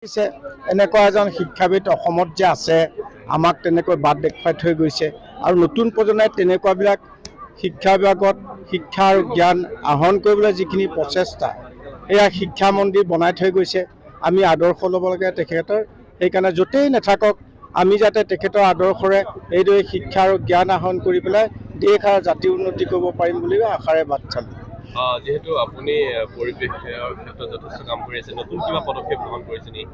এনেকুৱা এজন শিক্ষাবিদ অসমত যে আছে আমাক তেনেকৈ বাট দেখুৱাই থৈ গৈছে আৰু নতুন প্ৰজন্মই তেনেকুৱাবিলাক শিক্ষা বিভাগত শিক্ষা আৰু জ্ঞান আহৰণ কৰিবলৈ যিখিনি প্ৰচেষ্টা এয়া শিক্ষা মন্দিৰ বনাই থৈ গৈছে। আমি আদৰ্শ ল'ব লাগে তেখেতৰ, সেইকাৰণে য'তেই নাথাকক আমি যাতে তেখেতৰ আদৰ্শৰে এইদৰে শিক্ষা আৰু জ্ঞান আহৰণ কৰি পেলাই দেশ আৰু জাতিৰ উন্নতি কৰিব পাৰিম বুলি আশাৰে বাট চালোঁ। যেহেতু আপুনি পৰিৱেশৰ ক্ষেত্ৰত যথেষ্ট কাম কৰি আছে, নতুন কিবা পদক্ষেপ গ্ৰহণ কৰিছে নেকি?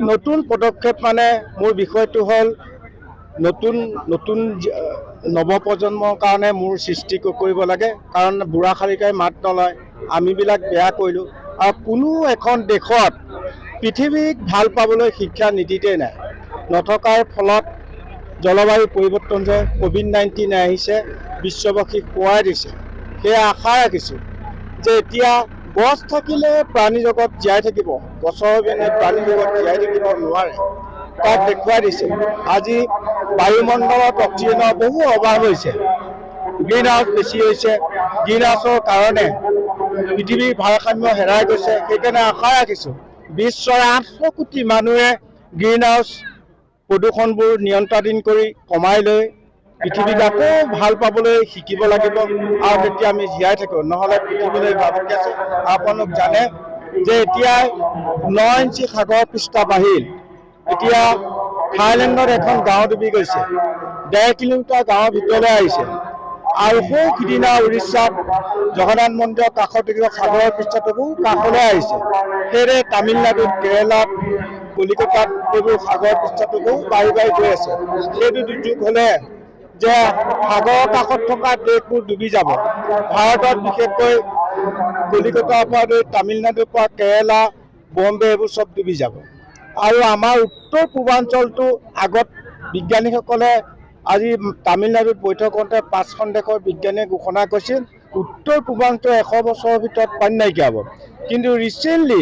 নতুন পদক্ষেপ মানে মোৰ বিষয়টো হ'ল নতুন নতুন নৱপ্ৰজন্মৰ কাৰণে মোৰ সৃষ্টি কৰিব লাগে, কাৰণ বুঢ়া শালিকাই মাত নলয়, আমিবিলাক বেয়া কৰিলোঁ। আৰু কোনো এখন দেশত পৃথিৱীক ভাল পাবলৈ শিক্ষা নীতিতেই নাই। নথকাৰ ফলত জলবায়ু পৰিৱৰ্তন যে COVID-19 আহিছে, বিশ্ববাসীক সোঁৱাই দিছে। সেয়া আশা ৰাখিছোঁ যে এতিয়া গছ থাকিলে প্ৰাণী জগত জীয়াই থাকিব, গছৰ অবিহনে প্ৰাণী জগত জীয়াই থাকিব নোৱাৰে, তাক দেখুৱাই দিছে। আজি বায়ুমণ্ডলত অক্সিজেনৰ বহু অভাৱ হৈছে, গ্ৰীণ হাউচ বেছি হৈছে, গ্ৰীণ হাউচৰ কাৰণে পৃথিৱীৰ ভাৰসাম্য হেৰাই গৈছে। সেইকাৰণে আশা ৰাখিছোঁ বিশ্বৰ 800 কোটি মানুহে গ্ৰীণ হাউচ প্ৰদূষণবোৰ নিয়ন্ত্ৰণাধীন কৰি কমাই লৈ পৃথিৱীক আকৌ ভাল পাবলৈ শিকিব লাগিব, আৰু তেতিয়া আমি জীয়াই থাকিব, নহ'লে পৃথিৱীলৈ ভাবুকি আছে। আপোনালোক জানে যে এতিয়া 9 ইঞ্চি সাগৰ পৃষ্ঠ বাঢ়িল। এতিয়া থাইলেণ্ডত এখন গাঁও ডুবি গৈছে, 1.5 কিলোমিটাৰ গাঁৱৰ ভিতৰলৈ আহিছে। আৰু সৌ সিদিনা উৰিষ্যাত জগন্নাথ মন্দিৰৰ কাষত সাগৰৰ পৃষ্ঠটো বহু কাষলৈ আহিছে। সেইদৰে তামিলনাডুত, কেৰেলাত, কলিকতাত এইবোৰ সাগৰ পৃষ্ঠটো বহু বাঢ়ি বাঢ়ি গৈ আছে। সেইটো দুৰ্যোগ হ'লে যে সাগৰৰ কাষত থকা দেশবোৰ ডুবি যাব। ভাৰতত বিশেষকৈ কলিকতাৰ পৰা ধৰি তামিলনাডুৰ পৰা কেৰেলা, বম্বে এইবোৰ চব ডুবি যাব। আৰু আমাৰ উত্তৰ পূৰ্বাঞ্চলটো আগত বিজ্ঞানীসকলে আজি তামিলনাডুত বৈঠক কৰোঁতে 5খন দেশৰ বিজ্ঞানীয়ে ঘোষণা কৰিছিল উত্তৰ পূৰ্বাঞ্চল 100 বছৰৰ ভিতৰত পানী নাইকিয়া হ'ব। কিন্তু ৰিচেণ্টলি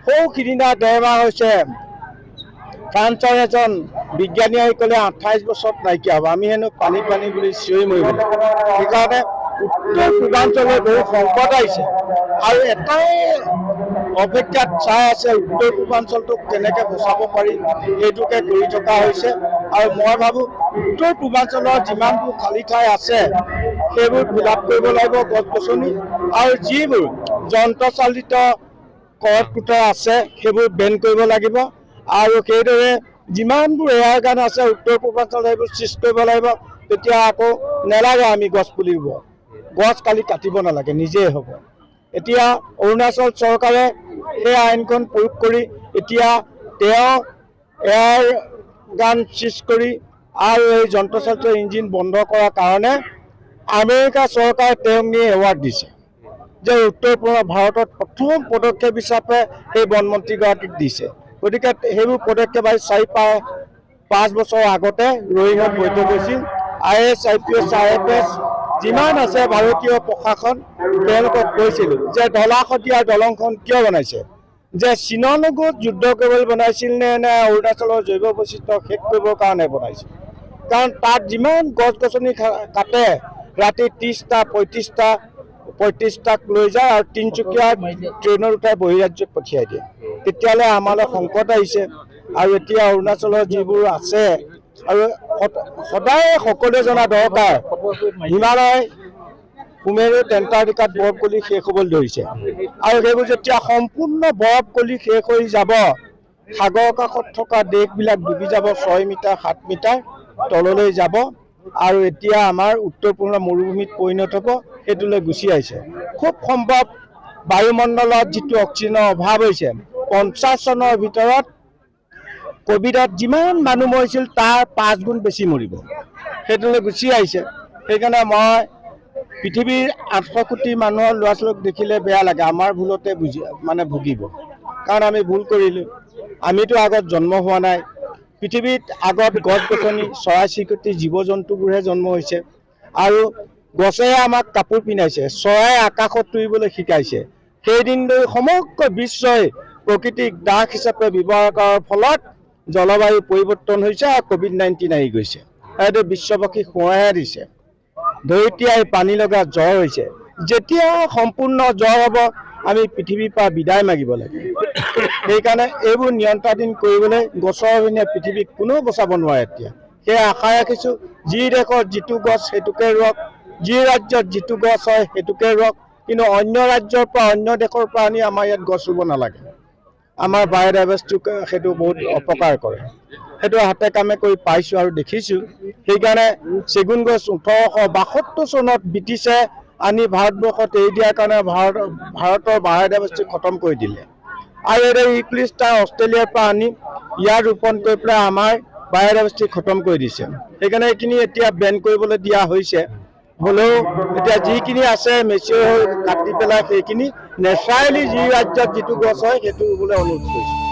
সৌ সিদিনা 1.5 মাহ হৈছে ফ্ৰান্সৰ এজন বিজ্ঞানী আহি ক'লে 28 বছৰত নাইকিয়া হ'ব। আমি হেনো পানী পানী বুলি চিঞৰি মৰিব লাগিব। সেইকাৰণে উত্তৰ পূৰ্বাঞ্চলৰ বহু সংকট আহিছে আৰু এটাই অপেক্ষাত চাই আছে উত্তৰ পূৰ্বাঞ্চলটোক কেনেকৈ বচাব পাৰি, সেইটোকে কৰি থকা হৈছে। আৰু মই ভাবোঁ উত্তৰ পূৰ্বাঞ্চলৰ যিমানবোৰ খালী ঠাই আছে সেইবোৰ ফিল আপ কৰিব লাগিব গছ গছনি, আৰু যিবোৰ যন্ত্ৰচালিত কৰত কুটাৰ আছে সেইবোৰ বেন কৰিব লাগিব। আৰু সেইদৰে যিমানবোৰ এয়াৰ গান আছে উত্তৰ পূৰ্বাঞ্চলত সেইবোৰ সৃষ্টি কৰিব লাগিব। তেতিয়া আকৌ নেলাগে আমি গছ পুলি ৰুব, গছ কালি কাটিব নালাগে, নিজেই হ'ব। এতিয়া অৰুণাচল চৰকাৰে সেই আইনখন প্ৰয়োগ কৰি এতিয়া তেওঁ এয়াৰ গান সৃষ্টি কৰি আৰু এই যন্ত্ৰচালিত ইঞ্জিন বন্ধ কৰাৰ কাৰণে আমেৰিকা চৰকাৰে তেওঁক নি এৱাৰ্ড দিছে যে উত্তৰ পূৰ্ব ভাৰতত প্ৰথম পদক্ষেপ হিচাপে সেই বনমন্ত্ৰীগৰাকীক দিছে। গতিকে সেইবোৰ পদক্ষেপ আজি 4-5 বছৰৰ আগতে ৰয়িঙত বৈঠক হৈছিল। IAS, IPS, IFS যিমান আছে ভাৰতীয় প্ৰশাসন, তেওঁলোকক কৈছিলোঁ যে ঢলা-শদিয়াৰ দলংখন কিয় বনাইছে, যে চীনৰ লগত যুদ্ধ কৰিবলৈ বনাইছিল নে অৰুণাচলৰ জৈৱ বৈচিত্ৰ্য শেষ কৰিবৰ কাৰণে বনাইছিল। কাৰণ তাত যিমান গছ গছনি কাটে, ৰাতি 30টা 35টাক লৈ যায় আৰু তিনিচুকীয়া ট্ৰেইনত উঠাই বহিৰাজ্যত পঠিয়াই দিয়ে। তেতিয়ালৈ আমালৈ সংকট আহিছে। আৰু এতিয়া অৰুণাচলৰ যিবোৰ আছে, আৰু সদায় সকলোৱে জনা দৰকাৰ হিমালয়, সুমেৰু, এণ্টাৰ্কটিকাত বৰফ গলি শেষ হ'বলৈ ধৰিছে। আৰু সেইবোৰ যেতিয়া সম্পূৰ্ণ বৰফ গলি শেষ হৈ যাব, সাগৰ কাষত থকা দেশবিলাক ডুবি যাব, 6 মিটাৰ 7 মিটাৰ তললৈ যাব। আৰু এতিয়া আমাৰ উত্তৰ পূৰ্ব মৰুভূমিত পৰিণত হ'ব, সেইটোলৈ গুচি আহিছে। খুব সম্ভৱ বায়ুমণ্ডলত যিটো অক্সিজেনৰ অভাৱ হৈছে, 50 চনৰ ভিতৰত ক'ভিডত যিমান মানুহ মৰিছিল তাৰ 5 গুণ বেছি মৰিব, সেইটোলৈ গুচি আহিছে। সেইকাৰণে মই পৃথিৱীৰ 800 কোটি মানুহৰ ল'ৰা ছোৱালীক দেখিলে বেয়া লাগে, আমাৰ ভুলতে ভুগিব, কাৰণ আমি ভুল কৰিলোঁ। আমিতো আগত জন্ম হোৱা নাই। পৃথিৱীত আগত গছ গছনি, চৰাই চিৰিকটি, জীৱ জন্তুবোৰহে জন্ম হৈছে। আৰু গছে আমাক কাপোৰ পিন্ধাইছে, চৰাই আকাশত উৰিবলৈ শিকাইছে। সেইদিনলৈ সমগ্ৰ বিশ্বই প্ৰকৃতিক দাস হিচাপে ব্যৱহাৰ কৰাৰ ফলত জলবায়ু পৰিৱৰ্তন হৈছে আৰু COVID-19 আহি গৈছে। এইটো বিশ্ববাসীক সোঁৱৰাই দিছে। ধৰিত্ৰী আই পানী লগা জ্বৰ হৈছে। যেতিয়া সম্পূৰ্ণ জ্বৰ হ'ব, আমি পৃথিৱীৰ পৰা বিদায় মাগিব লাগে সেইকাৰণে এইবোৰ নিয়ন্ত্ৰণাধীন কৰিবলৈ গছৰ অবিহনে পৃথিৱীক কোনেও বচাব নোৱাৰে এতিয়া সেই আশা ৰাখিছোঁ যি দেশৰ যিটো গছ সেইটোকে ৰুৱক যি ৰাজ্যত যিটো গছ হয় সেইটোকে ৰুৱক কিন্তু অন্য ৰাজ্যৰ পৰা অন্য দেশৰ পৰা আনি আমাৰ ইয়াত গছ ৰুব নালাগে আমাৰ বায়'ডাইভাৰ্চিটিক সেইটো বহুত অপকাৰ কৰে সেইটো হাতে কামে কৰি পাইছোঁ আৰু দেখিছোঁ সেইকাৰণে চেগুন গছ 1872 চনত ব্ৰিটিছে আনি ভাৰতবৰ্ষত এৰি দিয়াৰ কাৰণে ভাৰতৰ বায়'ডাইভাৰ্চিটি খতম কৰি দিলে আৰু এই ইউক্লিষ্টাৰ অষ্ট্ৰেলিয়াৰ পৰা আনি ইয়াৰ ৰোপণ কৰি পেলাই আমাৰ বায়'ডাইভাৰ্চিটি খতম কৰি দিছে সেইকাৰণে এইখিনি এতিয়া বেন কৰিবলৈ দিয়া হৈছে হ'লেও এতিয়া যিখিনি আছে মেচিয়ৰ হৈ কাটি পেলাই সেইখিনি নেচাৰেলি যি ৰাজ্যত যিটো গছ হয় সেইটো ৰুবলৈ অনুৰোধ কৰিছোঁ